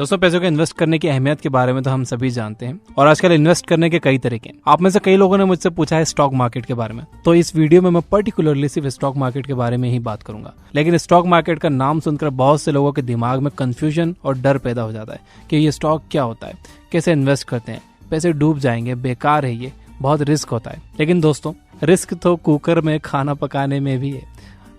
दोस्तों, पैसों के इन्वेस्ट करने की अहमियत के बारे में तो हम सभी जानते हैं और आजकल इन्वेस्ट करने के कई तरीके हैं। आप में से कई लोगों ने मुझसे पूछा है स्टॉक मार्केट के बारे में, तो इस वीडियो में मैं पर्टिकुलरली सिर्फ स्टॉक मार्केट के बारे में ही बात करूंगा। लेकिन स्टॉक मार्केट का नाम सुनकर बहुत से लोगों के दिमाग में कंफ्यूजन और डर पैदा हो जाता है कि ये स्टॉक क्या होता है, कैसे इन्वेस्ट करते हैं, पैसे डूब जाएंगे, बेकार है, ये बहुत रिस्क होता है। लेकिन दोस्तों, रिस्क तो कुकर में खाना पकाने में भी है,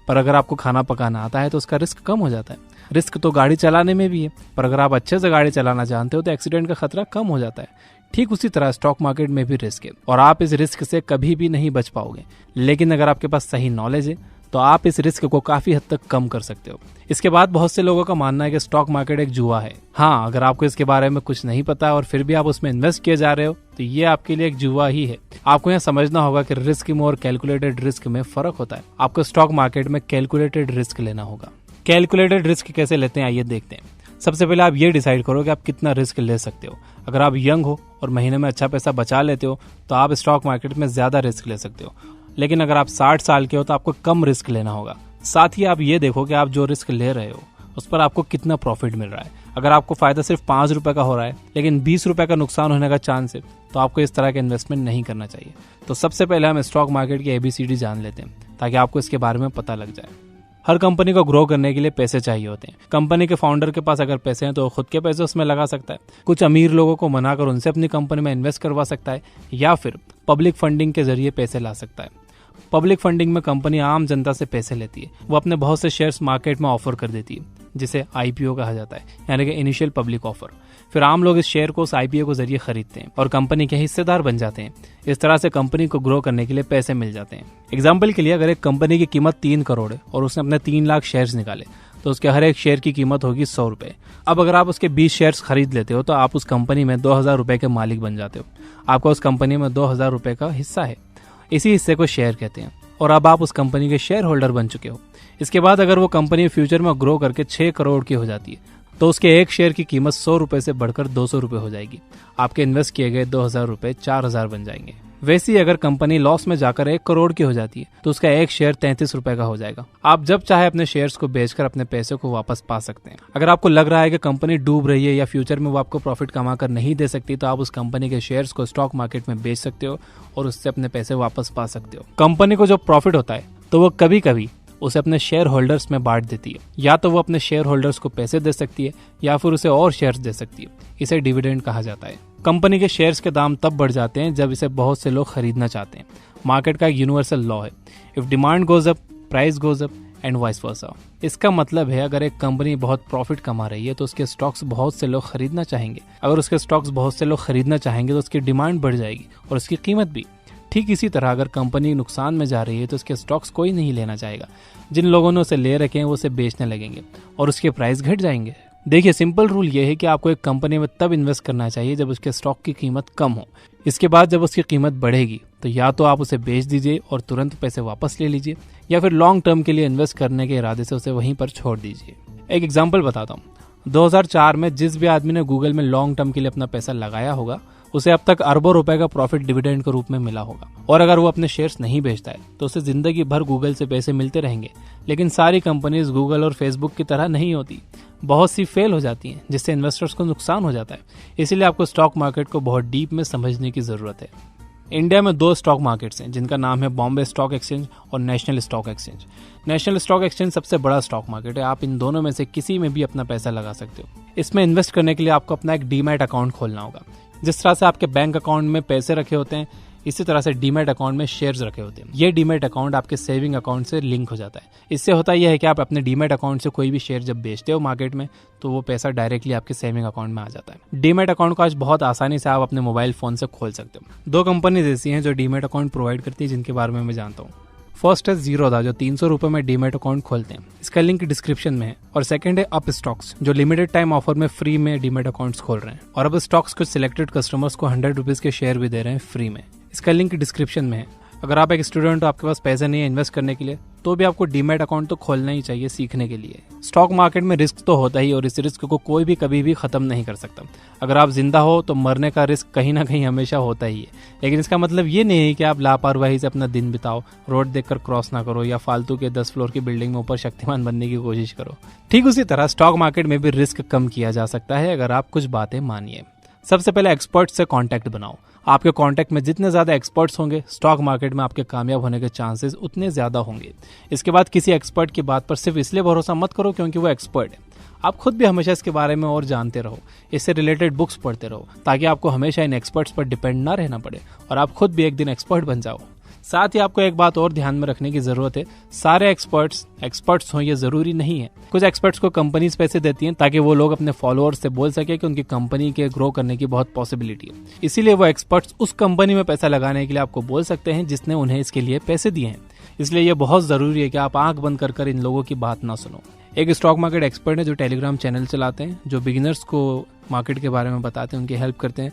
पर अगर आपको खाना पकाना आता है तो उसका रिस्क कम हो जाता है। रिस्क तो गाड़ी चलाने में भी है, पर अगर आप अच्छे से गाड़ी चलाना जानते हो तो एक्सीडेंट का खतरा कम हो जाता है। ठीक उसी तरह स्टॉक मार्केट में भी रिस्क है और आप इस रिस्क से कभी भी नहीं बच पाओगे। लेकिन अगर आपके पास सही नॉलेज है तो आप इस रिस्क को काफी हद तक कम कर सकते हो। इसके बाद बहुत से लोगों का मानना है कि स्टॉक मार्केट एक जुआ है। हाँ, अगर आपको इसके बारे में कुछ नहीं पता और फिर भी आप उसमें इन्वेस्ट किए जा रहे हो तो ये आपके लिए एक जुआ ही है। आपको यहाँ समझना होगा कि रिस्क में और कैलकुलेटेड रिस्क में फर्क होता है। आपको स्टॉक मार्केट में कैलकुलेटेड रिस्क लेना होगा। कैलकुलेटेड रिस्क कैसे लेते हैं, आइए देखते हैं। सबसे पहले आप ये डिसाइड करो कि आप कितना रिस्क ले सकते हो। अगर आप यंग हो और महीने में अच्छा पैसा बचा लेते हो तो आप स्टॉक मार्केट में ज्यादा रिस्क ले सकते हो। लेकिन अगर आप 60 साल के हो तो आपको कम रिस्क लेना होगा। साथ ही आप ये देखो कि आप जो रिस्क ले रहे हो उस पर आपको कितना प्रॉफिट मिल रहा है। अगर आपको फायदा सिर्फ 5 रुपए का हो रहा है लेकिन 20 रुपए का नुकसान होने का चांस है तो आपको इस तरह का इन्वेस्टमेंट नहीं करना चाहिए। तो सबसे पहले हम स्टॉक मार्केट की ABCD जान लेते हैं ताकि आपको इसके बारे में पता लग जाए। हर कंपनी को ग्रो करने के लिए पैसे चाहिए होते हैं। कंपनी के फाउंडर के पास अगर पैसे हैं तो खुद के पैसे उसमें लगा सकता है, कुछ अमीर लोगों को मनाकर उनसे अपनी कंपनी में इन्वेस्ट करवा सकता है, या फिर पब्लिक फंडिंग के जरिए पैसे ला सकता है। पब्लिक फंडिंग में कंपनी आम जनता से पैसे लेती है। वो अपने बहुत से शेयर्स मार्केट में ऑफर कर देती है जिसे IPO कहा जाता है, यानी कि इनिशियल पब्लिक ऑफर। फिर आम लोग इस शेयर को उस IPO के जरिए खरीदते हैं और कंपनी के हिस्सेदार बन जाते हैं। इस तरह से कंपनी को ग्रो करने के लिए पैसे मिल जाते हैं। एग्जाम्पल के लिए, अगर एक कंपनी की कीमत 3 करोड़ है और उसने अपने 3 लाख शेयर्स निकाले तो उसके हर एक शेयर की कीमत होगी 100 रुपए। अब अगर आप उसके 20 शेयर्स खरीद लेते हो तो आप उस कंपनी में 2000 रुपए के मालिक बन जाते हो। आपका उस कंपनी में 2000 रुपए का हिस्सा है। इसी हिस्से को शेयर कहते हैं और अब आप उस कंपनी के शेयर होल्डर बन चुके हो। इसके बाद अगर वो कंपनी फ्यूचर में ग्रो करके 6 करोड़ की हो जाती है तो उसके एक शेयर की कीमत 100 रुपए से बढ़कर 200 रुपए हो जाएगी। आपके इन्वेस्ट किए गए 2000 रुपए 4000 बन जाएंगे। वैसे ही अगर कंपनी लॉस में जाकर 1 करोड़ की हो जाती है तो उसका एक शेयर 33 रुपए का हो जाएगा। आप जब चाहे अपने शेयर्स को बेचकर अपने पैसे को वापस पा सकते हैं। अगर आपको लग रहा है कि कंपनी डूब रही है या फ्यूचर में वो आपको प्रॉफिट कमा कर नहीं दे सकती तो आप उस कंपनी के शेयर्स को स्टॉक मार्केट में बेच सकते हो और उससे अपने पैसे वापस पा सकते हो। कंपनी को जो प्रॉफिट होता है तो वो कभी कभी उसे अपने शेयर होल्डर्स में बांट देती है। या तो वो अपने शेयर होल्डर्स को पैसे दे सकती है या फिर उसे और शेयर्स दे सकती है। इसे डिविडेंड कहा जाता है। कंपनी के शेयर्स के दाम तब बढ़ जाते हैं जब इसे बहुत से लोग खरीदना चाहते हैं। मार्केट का एक यूनिवर्सल लॉ है, if demand goes up price goes up and vice versa. इसका मतलब है अगर एक कंपनी बहुत प्रॉफिट कमा रही है तो उसके स्टॉक्स बहुत से लोग खरीदना चाहेंगे। अगर उसके स्टॉक्स बहुत से लोग खरीदना चाहेंगे तो उसकी डिमांड बढ़ जाएगी और उसकी कीमत भी। ठीक इसी तरह अगर कंपनी नुकसान में जा रही है तो उसके स्टॉक्स कोई नहीं लेना चाहेगा। जिन लोगों ने उसे ले रखे हैं वो उसे बेचने लगेंगे और उसके प्राइस घट जाएंगे। देखिए, सिंपल रूल ये है कि आपको एक कंपनी में तब इन्वेस्ट करना चाहिए जब उसके स्टॉक की कीमत कम हो। इसके बाद जब उसकी कीमत बढ़ेगी तो या तो आप उसे बेच दीजिए और तुरंत पैसे वापस ले लीजिए, या फिर लॉन्ग टर्म के लिए इन्वेस्ट करने के इरादे से उसे वहीं पर छोड़ दीजिए। एक एग्जाम्पल बताता हूँ। 2004 में जिस भी आदमी ने गूगल में लॉन्ग टर्म के लिए अपना पैसा लगाया होगा उसे अब तक अरबों रुपए का प्रॉफिट डिविडेंड के रूप में मिला होगा। और अगर वो अपने शेयर्स नहीं बेचता है तो उसे जिंदगी भर गूगल से पैसे मिलते रहेंगे। लेकिन सारी कंपनीज गूगल और फेसबुक की तरह नहीं होती। बहुत सी फेल हो जाती हैं जिससे इन्वेस्टर्स को नुकसान हो जाता है। इसीलिए आपको स्टॉक मार्केट को बहुत डीप में समझने की जरूरत है। इंडिया में 2 स्टॉक मार्केट्स हैं जिनका नाम है बॉम्बे स्टॉक एक्सचेंज और national stock exchange. National stock exchange सबसे बड़ा स्टॉक मार्केट है। आप इन दोनों में से किसी में भी अपना पैसा लगा सकते हो। इसमें इन्वेस्ट करने के लिए आपको अपना एक डीमैट अकाउंट खोलना होगा। जिस तरह से आपके बैंक अकाउंट में पैसे रखे होते हैं इसी तरह से डीमैट अकाउंट में शेयर्स रखे होते हैं। ये डीमैट अकाउंट आपके सेविंग अकाउंट से लिंक हो जाता है। इससे होता यह है कि आप अपने डीमैट अकाउंट से कोई भी शेयर जब बेचते हो मार्केट में तो वो पैसा डायरेक्टली आपके सेविंग अकाउंट में आ जाता है। डीमैट अकाउंट को आज बहुत आसानी से आप अपने मोबाइल फोन से खोल सकते हो। 2 कंपनीज ऐसी हैं जो डीमैट अकाउंट प्रोवाइड करती है जिनके बारे में मैं जानता हूँ। फर्स्ट है जीरोधा जो 300 रुपए में डीमैट अकाउंट खोलते हैं। इसका लिंक डिस्क्रिप्शन में है। और सेकंड है अप स्टॉक्स जो लिमिटेड टाइम ऑफर में फ्री में डीमैट अकाउंट्स खोल रहे हैं। और अब स्टॉक्स कुछ सिलेक्टेड कस्टमर्स को 100 रुपीज के शेयर भी दे रहे हैं फ्री में। इसका लिंक डिस्क्रिप्शन में है। अगर आप एक स्टूडेंट हो, आपके पास पैसे नहीं है इन्वेस्ट करने के लिए, तो भी आपको डीमैट अकाउंट तो खोलना ही चाहिए सीखने के लिए। स्टॉक मार्केट में रिस्क तो होता ही, और इस रिस्क को कोई भी कभी भी खत्म नहीं कर सकता। अगर आप जिंदा हो तो मरने का रिस्क कहीं ना कहीं हमेशा होता ही है, लेकिन इसका मतलब ये नहीं है कि आप लापरवाही से अपना दिन बिताओ, रोड देखकर क्रॉस ना करो या फालतू के 10 फ्लोर की बिल्डिंग में ऊपर शक्तिमान बनने की कोशिश करो। ठीक उसी तरह स्टॉक मार्केट में भी रिस्क कम किया जा सकता है अगर आप कुछ बातें मानिए। सबसे पहले एक्सपर्ट से कांटेक्ट बनाओ। आपके कांटेक्ट में जितने ज्यादा एक्सपर्ट्स होंगे, स्टॉक मार्केट में आपके कामयाब होने के चांसेस उतने ज्यादा होंगे। इसके बाद किसी एक्सपर्ट की बात पर सिर्फ इसलिए भरोसा मत करो क्योंकि वो एक्सपर्ट है। आप खुद भी हमेशा इसके बारे में और जानते रहो, इससे रिलेटेड बुक्स पढ़ते रहो, ताकि आपको हमेशा इन एक्सपर्ट्स पर डिपेंड ना रहना पड़े और आप खुद भी एक दिन एक्सपर्ट बन जाओ। साथ ही आपको एक बात और ध्यान में रखने की जरूरत है, सारे एक्सपर्ट्स हों ये जरूरी नहीं है। कुछ एक्सपर्ट्स को कंपनीज पैसे देती हैं ताकि वो लोग अपने फॉलोअर्स से बोल सके कि उनकी कंपनी के ग्रो करने की बहुत पॉसिबिलिटी है। इसीलिए वो एक्सपर्ट्स उस कंपनी में पैसा लगाने के लिए आपको बोल सकते हैं जिसने उन्हें इसके लिए पैसे दिए हैं। इसलिए ये बहुत जरूरी है कि आप आंख बंद कर इन लोगों की बात ना सुनो। एक स्टॉक मार्केट एक्सपर्ट है जो टेलीग्राम चैनल चलाते हैं, जो बिगिनर्स को मार्केट के बारे में बताते हैं, उनकी हेल्प करते हैं।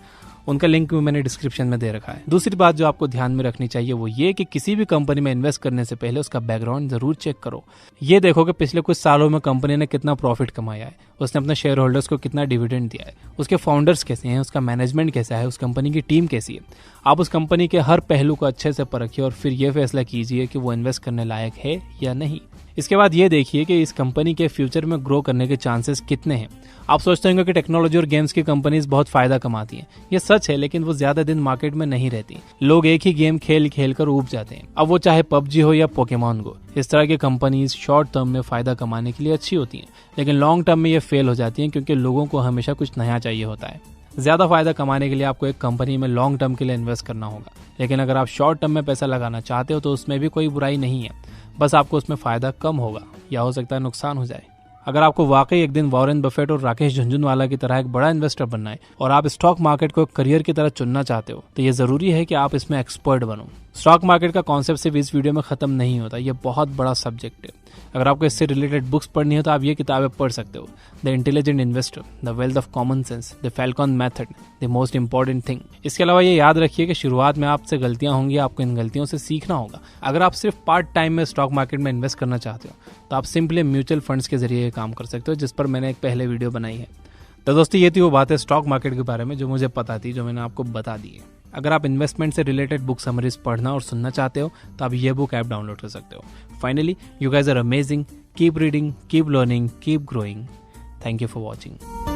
उनका लिंक भी मैंने डिस्क्रिप्शन में दे रखा है। दूसरी बात जो आपको ध्यान में रखनी चाहिए वो ये कि किसी भी कंपनी में इन्वेस्ट करने से पहले उसका बैकग्राउंड जरूर चेक करो। ये देखो कि पिछले कुछ सालों में कंपनी ने कितना प्रॉफिट कमाया है, उसने अपने शेयर होल्डर्स को कितना डिविडेंड दिया है, उसके फाउंडर्स कैसे हैं, उसका मैनेजमेंट कैसा है, उस कंपनी की टीम कैसी है। आप उस कंपनी के हर पहलू को अच्छे से परखिए और फिर ये फैसला कीजिए कि वो इन्वेस्ट करने लायक है या नहीं। इसके बाद ये देखिए कि इस कंपनी के फ्यूचर में ग्रो करने के चांसेस कितने हैं। आप सोचते होंगे कि टेक्नोलॉजी और गेम्स की कंपनीज बहुत फायदा कमाती हैं। ये सच है, लेकिन वो ज्यादा दिन मार्केट में नहीं रहती। लोग एक ही गेम खेल खेल कर ऊब जाते हैं, अब वो चाहे पबजी हो या पोकेमॉन गो। इस तरह की कंपनीज शॉर्ट टर्म में फायदा कमाने के लिए अच्छी होती हैं, लेकिन लॉन्ग टर्म में ये फेल हो जाती हैं क्योंकि लोगों को हमेशा कुछ नया चाहिए होता है। ज्यादा फायदा कमाने के लिए आपको एक कंपनी में लॉन्ग टर्म के लिए इन्वेस्ट करना होगा, लेकिन अगर आप शॉर्ट टर्म में पैसा लगाना चाहते हो तो उसमें भी कोई बुराई नहीं है, बस आपको उसमें फायदा कम होगा या हो सकता है नुकसान हो जाए। अगर आपको वाकई एक दिन वॉरेन बफेट और राकेश झुनझुनवाला की तरह एक बड़ा इन्वेस्टर बनना है और आप स्टॉक मार्केट को करियर की तरह चुनना चाहते हो, तो ये जरूरी है कि आप इसमें एक्सपर्ट बनो। स्टॉक मार्केट का कॉन्सेप्ट सिर्फ इस वीडियो में खत्म नहीं होता, ये बहुत बड़ा सब्जेक्ट है। अगर आपको इससे रिलेटेड बुक्स पढ़नी हो तो आप ये किताबें पढ़ सकते हो, the intelligent investor, the wealth of common sense, the Falcon method, the most important thing. इसके अलावा ये याद रखिए कि शुरुआत में आपसे गलतियां होंगी, आपको इन गलतियों से सीखना होगा। अगर आप सिर्फ पार्ट टाइम में स्टॉक मार्केट में इन्वेस्ट करना चाहते हो तो आप सिंपली म्यूचुअल फंड्स के जरिए ये काम कर सकते हो, जिस पर मैंने एक पहले वीडियो बनाई है। तो दोस्तों ये थी वो बातें स्टॉक मार्केट के बारे में जो मुझे पता थी, जो मैंने आपको बता दी है। अगर आप इन्वेस्टमेंट से रिलेटेड बुक समरीज पढ़ना और सुनना चाहते हो तो आप ये बुक ऐप डाउनलोड कर सकते हो। Finally, you guys are amazing, keep reading, keep learning, keep growing. Thank you for watching.